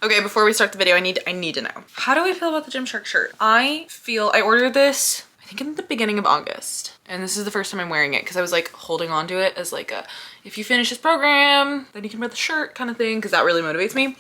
Okay, before we start the video, I need to know. How do I feel about the Gymshark shirt? I ordered this, I think in the beginning of August. And this is the first time I'm wearing it because I was like holding on to it as like a, if you finish this program, then you can wear the shirt kind of thing, because that really motivates me.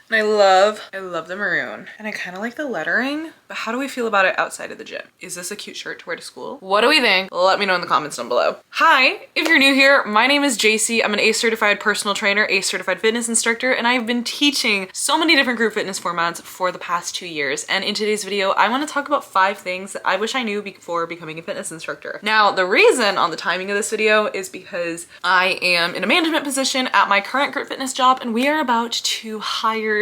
And I love the maroon. And I kind of like the lettering, but how do we feel about it outside of the gym? Is this a cute shirt to wear to school? What do we think? Let me know in the comments down below. Hi, if you're new here, my name is Jaycee. I'm an ACE certified personal trainer, ACE certified fitness instructor, and I've been teaching so many different group fitness formats for the past 2 years. And in today's video, I want to talk about 5 things that I wish I knew before becoming a fitness instructor. Now, the reason on the timing of this video is because I am in a management position at my current group fitness job, and we are about to hire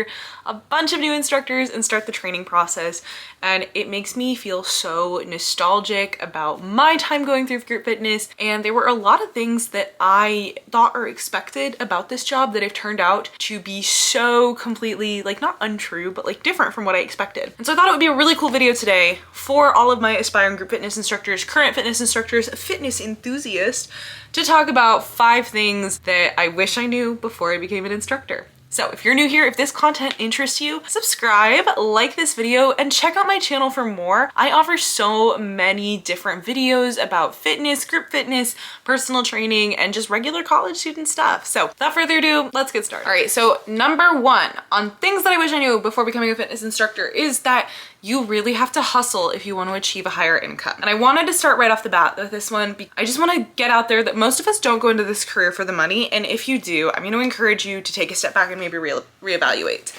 a bunch of new instructors and start the training process. And it makes me feel so nostalgic about my time going through group fitness. And there were a lot of things that I thought or expected about this job that have turned out to be so completely, like, not untrue, but like different from what I expected. And so I thought it would be a really cool video today for all of my aspiring group fitness instructors, current fitness instructors, fitness enthusiasts, to talk about 5 things that I wish I knew before I became an instructor. So if you're new here, if this content interests you, subscribe, like this video, and check out my channel for more. I offer so many different videos about fitness, group fitness, personal training, and just regular college student stuff. So without further ado, let's get started. All right, so number 1 on things that I wish I knew before becoming a fitness instructor is that you really have to hustle if you want to achieve a higher income. And I wanted to start right off the bat with this one. I just want to get out there that most of us don't go into this career for the money. And if you do, I'm going to encourage you to take a step back and maybe reevaluate.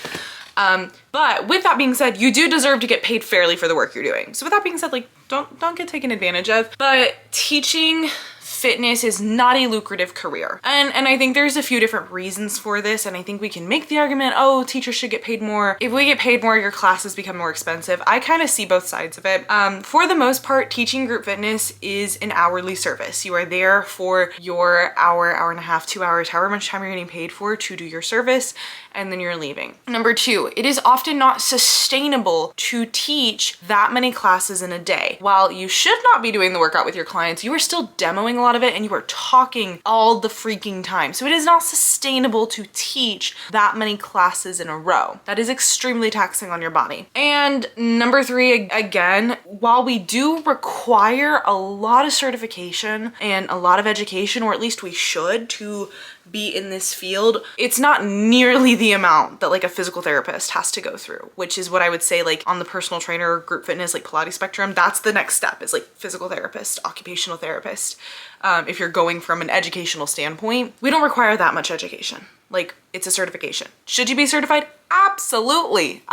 But with that being said, you do deserve to get paid fairly for the work you're doing. So with that being said, like, don't get taken advantage of. But teaching fitness is not a lucrative career. And I think there's a few different reasons for this. And I think we can make the argument, oh, teachers should get paid more. If we get paid more, your classes become more expensive. I kind of see both sides of it. For the most part, teaching group fitness is an hourly service. You are there for your hour, hour and a half, 2 hours, however much time you're getting paid for to do your service, and then you're leaving. Number 2, it is often not sustainable to teach that many classes in a day. While you should not be doing the workout with your clients, you are still demoing a lot of it and you are talking all the freaking time. So it is not sustainable to teach that many classes in a row. That is extremely taxing on your body. And number 3, again, while we do require a lot of certification and a lot of education, or at least we should, to be in this field, it's not nearly the amount that like a physical therapist has to go through, which is what I would say, like, on the personal trainer, group fitness, like Pilates spectrum, that's the next step, is like physical therapist, occupational therapist. If you're going from an educational standpoint, we don't require that much education. Like, it's a certification. Should you be certified? Absolutely.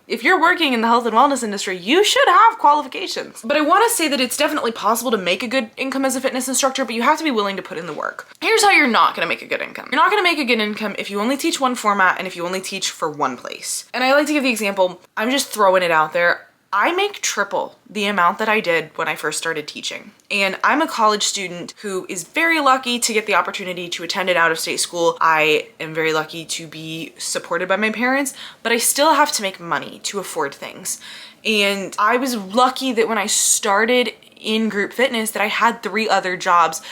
If you're working in the health and wellness industry, you should have qualifications. But I want to say that it's definitely possible to make a good income as a fitness instructor, but you have to be willing to put in the work. Here's how you're not going to make a good income. You're not going to make a good income if you only teach one format and if you only teach for one place. And I like to give the example, I'm just throwing it out there. I make triple the amount that I did when I first started teaching. And I'm a college student who is very lucky to get the opportunity to attend an out-of-state school. I am very lucky to be supported by my parents, but I still have to make money to afford things. And I was lucky that when I started in group fitness that I had 3 other jobs,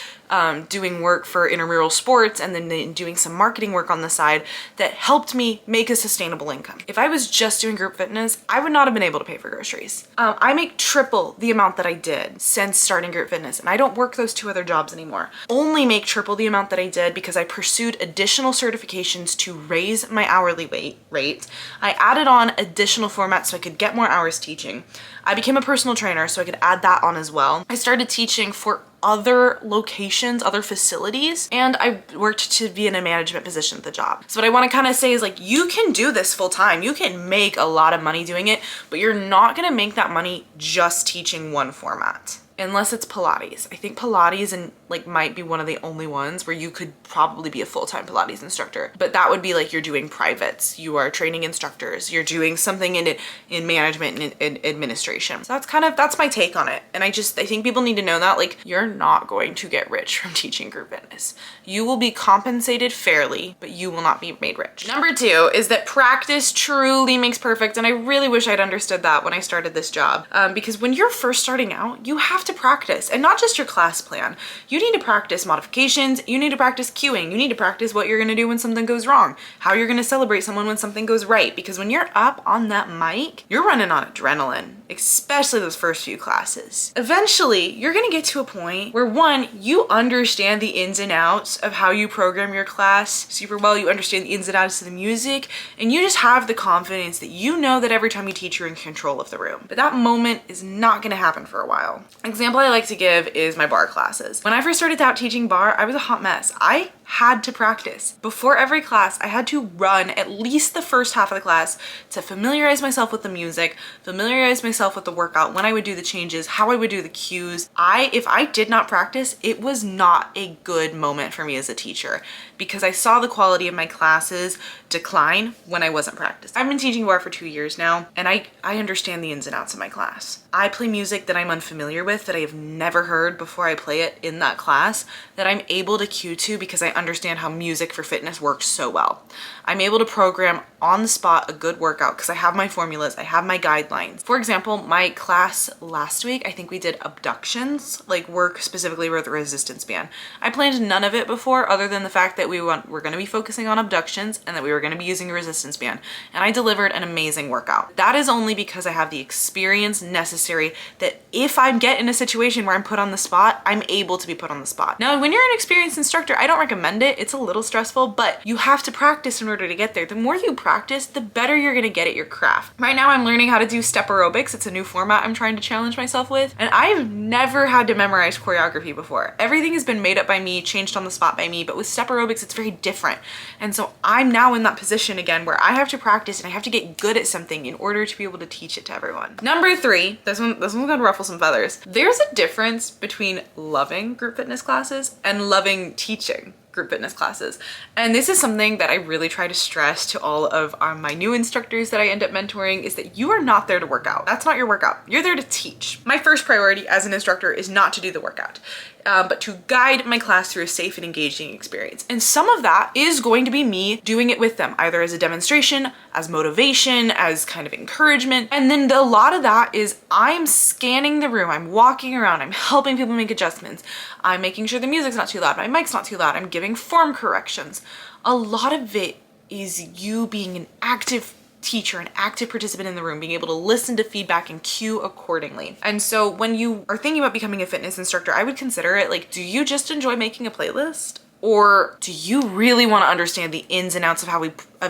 doing work for intramural sports and then doing some marketing work on the side that helped me make a sustainable income. If I was just doing group fitness, I would not have been able to pay for groceries. I make triple the amount that I did since starting group fitness, and I don't work those 2 other jobs anymore. Only make triple the amount that I did because I pursued additional certifications to raise my hourly rate. I added on additional formats so I could get more hours teaching. I became a personal trainer so I could add that on as well. I started teaching for other locations, other facilities, and I worked to be in a management position at the job. So what I want to kind of say is, like, you can do this full time. You can make a lot of money doing it, but you're not going to make that money just teaching one format. Unless it's Pilates. I think Pilates and like might be one of the only ones where you could probably be a full-time Pilates instructor. But that would be like you're doing privates, you are training instructors, you're doing something in management and in administration. So that's my take on it. And I think people need to know that, like, you're not going to get rich from teaching group fitness. You will be compensated fairly, but you will not be made rich. Number 2 is that practice truly makes perfect. And I really wish I'd understood that when I started this job. Because when you're first starting out, you have to practice, and not just your class plan. You need to practice modifications, you need to practice cueing, you need to practice what you're gonna do when something goes wrong, how you're gonna celebrate someone when something goes right, because when you're up on that mic, you're running on adrenaline, especially those first few classes. Eventually, you're gonna get to a point where one, you understand the ins and outs of how you program your class super well, you understand the ins and outs of the music, and you just have the confidence that you know that every time you teach, you're in control of the room. But that moment is not gonna happen for a while. An example I like to give is my bar classes. When I first started out teaching bar, I was a hot mess. I had to practice. Before every class, I had to run at least the first half of the class to familiarize myself with the music, familiarize myself with the workout, when I would do the changes, how I would do the cues. If I did not practice, it was not a good moment for me as a teacher, because I saw the quality of my classes decline when I wasn't practicing. I've been teaching bar for 2 years now, and I understand the ins and outs of my class. I play music that I'm unfamiliar with, that I have never heard before I play it in that class, that I'm able to cue to because I understand how music for fitness works so well. I'm able to program on the spot a good workout because I have my formulas, I have my guidelines. For example, my class last week, I think we did abductions, like work specifically with the resistance band. I planned none of it before other than the fact that we're going to be focusing on abductions and that we were going to be using a resistance band. And I delivered an amazing workout. That is only because I have the experience necessary that if I get in a situation where I'm put on the spot, I'm able to be put on the spot. Now, when you're an experienced instructor, I don't recommend it. It's a little stressful, but you have to practice in order to get there. The more you practice, the better you're gonna get at your craft. Right now, I'm learning how to do step aerobics. It's a new format I'm trying to challenge myself with, and I've never had to memorize choreography before. Everything has been made up by me, changed on the spot by me, but with step aerobics, it's very different. And so I'm now in that position again where I have to practice and I have to get good at something in order to be able to teach it to everyone. Number 3, this one's gonna ruffle some feathers. There's a difference between loving group fitness classes and loving teaching group fitness classes. And this is something that I really try to stress to all of my new instructors that I end up mentoring, is that you are not there to work out. That's not your workout. You're there to teach. My first priority as an instructor is not to do the workout, but to guide my class through a safe and engaging experience. And some of that is going to be me doing it with them, either as a demonstration, as motivation, as kind of encouragement. And then a lot of that is I'm scanning the room, I'm walking around, I'm helping people make adjustments, I'm making sure the music's not too loud, my mic's not too loud, I'm giving form corrections. A lot of it is you being an active teacher, an active participant in the room, being able to listen to feedback and cue accordingly. And so when you are thinking about becoming a fitness instructor, I would consider it like, do you just enjoy making a playlist? Or do you really want to understand the ins and outs of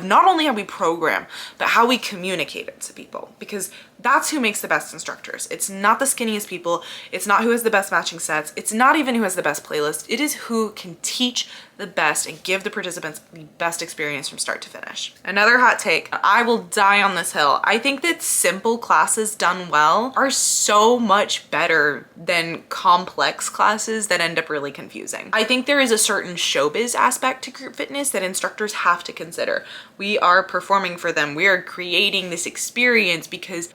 not only how we program, but how we communicate it to people? Because that's who makes the best instructors. It's not the skinniest people. It's not who has the best matching sets. It's not even who has the best playlist. It is who can teach the best and give the participants the best experience from start to finish. Another hot take, I will die on this hill. I think that simple classes done well are so much better than complex classes that end up really confusing. I think there is a certain showbiz aspect to group fitness that instructors have to consider. We are performing for them. We are creating this experience because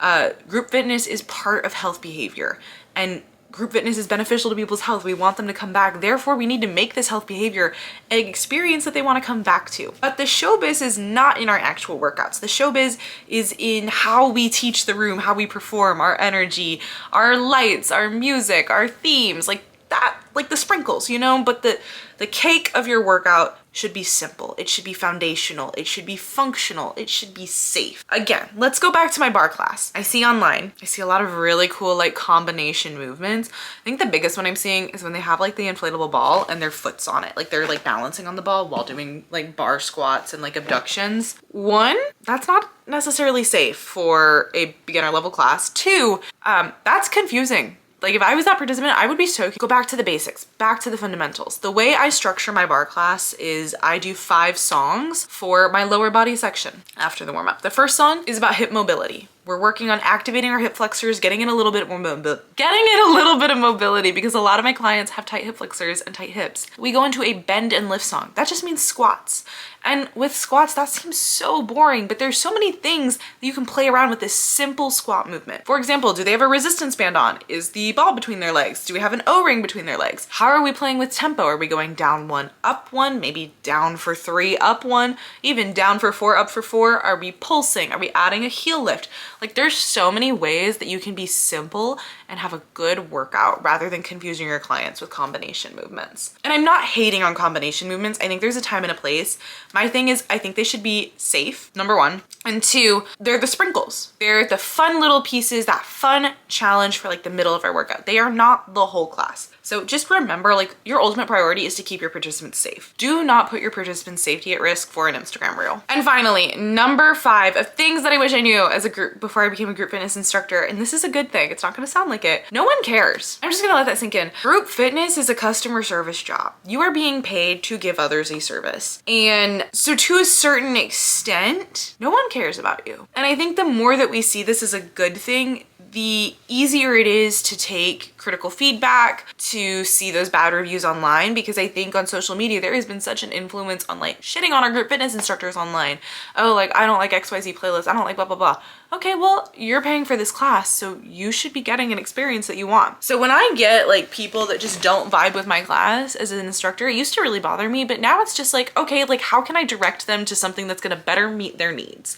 group fitness is part of health behavior, and group fitness is beneficial to people's health. We want them to come back. Therefore, we need to make this health behavior an experience that they want to come back to. But the showbiz is not in our actual workouts. The showbiz is in how we teach the room, how we perform, our energy, our lights, our music, our themes, like that, like the sprinkles, you know? But the cake of your workout should be simple. It should be foundational. It should be functional. It should be safe. Again, let's go back to my bar class. I see online, I see a lot of really cool like combination movements. I think the biggest one I'm seeing is when they have like the inflatable ball and their foot's on it. Like they're like balancing on the ball while doing like bar squats and like abductions. One, that's not necessarily safe for a beginner level class. Two, that's confusing. Like if I was that participant, I would be so, go back to the basics, back to the fundamentals. The way I structure my bar class is I do 5 songs for my lower body section after the warm up. The first song is about hip mobility. We're working on activating our hip flexors, getting in a little bit more of mobility because a lot of my clients have tight hip flexors and tight hips. We go into a bend and lift song. That just means squats. And with squats, that seems so boring, but there's so many things that you can play around with this simple squat movement. For example, do they have a resistance band on? Is the ball between their legs? Do we have an O-ring between their legs? How are we playing with tempo? Are we going down 1, up 1, maybe down for 3, up 1, even down for 4, up for 4? Are we pulsing? Are we adding a heel lift? Like there's so many ways that you can be simple and have a good workout rather than confusing your clients with combination movements. And I'm not hating on combination movements. I think there's a time and a place. My thing is I think they should be safe, number one. And two, they're the sprinkles. They're the fun little pieces, that fun challenge for like the middle of our workout. They are not the whole class. So just remember, like your ultimate priority is to keep your participants safe. Do not put your participants' safety at risk for an Instagram reel. And finally, number 5 of things that I wish I knew as a group before I became a group fitness instructor, and this is a good thing, it's not gonna sound like it. No one cares. I'm just gonna let that sink in. Group fitness is a customer service job. You are being paid to give others a service. And so to a certain extent, no one cares about you. And I think the more that we see this as a good thing, the easier it is to take critical feedback, to see those bad reviews online, because I think on social media, there has been such an influence on like shitting on our group fitness instructors online. Oh, like I don't like XYZ playlists. I don't like blah, blah, blah. Okay, well, you're paying for this class, so you should be getting an experience that you want. So when I get like people that just don't vibe with my class as an instructor, it used to really bother me, but now it's just like, okay, like how can I direct them to something that's gonna better meet their needs?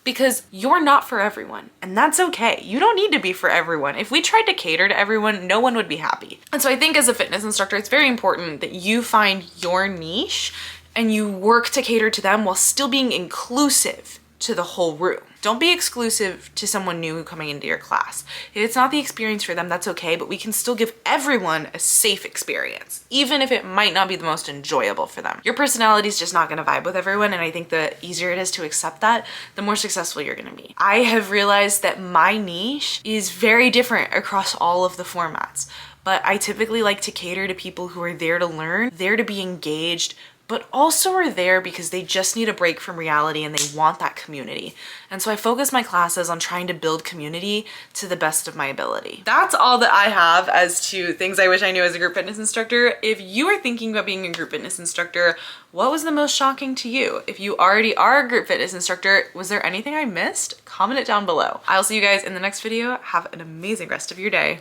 Because you're not for everyone, and that's okay. You don't need to be for everyone. If we tried to cater to everyone, no one would be happy. And so I think as a fitness instructor, it's very important that you find your niche and you work to cater to them while still being inclusive to the whole room. Don't be exclusive to someone new coming into your class. If it's not the experience for them, that's okay, but we can still give everyone a safe experience, even if it might not be the most enjoyable for them. Your personality is just not gonna vibe with everyone, and I think the easier it is to accept that, the more successful you're gonna be. I have realized that my niche is very different across all of the formats, but I typically like to cater to people who are there to learn, there to be engaged, but also are there because they just need a break from reality and they want that community. And so I focus my classes on trying to build community to the best of my ability. That's all that I have as to things I wish I knew as a group fitness instructor. If you are thinking about being a group fitness instructor, what was the most shocking to you? If you already are a group fitness instructor, was there anything I missed? Comment it down below. I'll see you guys in the next video. Have an amazing rest of your day.